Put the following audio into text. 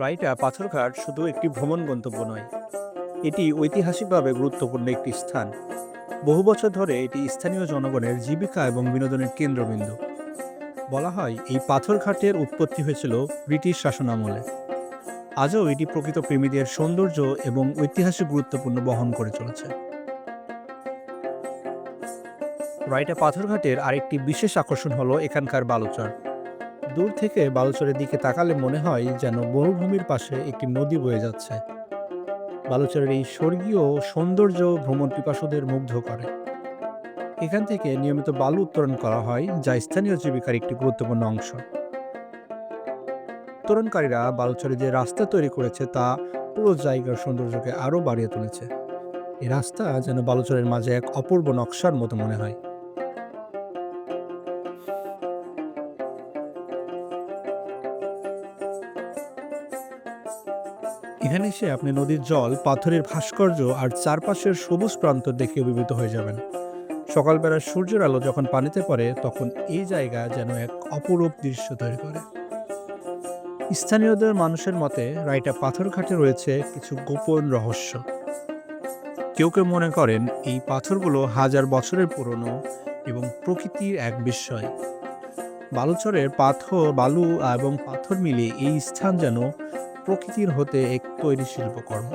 রাইটা পাথরঘাট শুধু একটি ভ্রমণ গন্তব্য নয়, এটি ঐতিহাসিকভাবে গুরুত্বপূর্ণ একটি স্থান। বহু বছর ধরে এটি স্থানীয় জনগণের জীবিকা এবং বিনোদনের কেন্দ্রবিন্দু। বলা হয় এই পাথরঘাটের উৎপত্তি হয়েছিল ব্রিটিশ শাসনামলে। আজও এটি প্রকৃত প্রেমীদের সৌন্দর্য এবং ঐতিহাসিক গুরুত্বপূর্ণ বহন করে চলেছে। রাইটা পাথরঘাটের আরেকটি বিশেষ আকর্ষণ হলো এখানকার বালুচর। দূর থেকে বালুচরের দিকে তাকালে মনে হয় যেন মরুভূমির পাশে একটি নদী বয়ে যাচ্ছে। বালুচরের এই স্বর্গীয় সৌন্দর্য ভ্রমণ পিপাসুদের মুগ্ধ করে। এখান থেকে নিয়মিত বালু উত্তোলন করা হয়, যা স্থানীয় জীবিকার একটি গুরুত্বপূর্ণ অংশ। উত্তোলনকারীরা বালুচরে যে রাস্তা তৈরি করেছে তা পুরো জায়গার সৌন্দর্যকে আরও বাড়িয়ে তুলেছে। এই রাস্তা যেন বালুচরের মাঝে এক অপূর্ব নকশার মতো মনে হয়। এখানে এসে আপনি নদীর জল, পাথরের ভাস্কর্য আর চারপাশের সবুজ প্রান্তর দেখে অভিভূত হয়ে যাবেন। সকালবেলার সূর্যের আলো যখন পানিতে পড়ে তখন এই জায়গা যেন এক অপরূপ দৃশ্য তৈরি করে। স্থানীয়দের মানুষের মতে রাইটা পাথরঘাটে রয়েছে কিছু গোপন রহস্য। কেউ কেউ মনে করেন এই পাথরগুলো হাজার বছরের পুরনো এবং প্রকৃতির এক বিস্ময়। বালুচরের পাথর, বালু এবং পাথর মিলিয়ে এই স্থান যেন প্রকৃতির হতে এক তৈরি শিল্পকর্ম।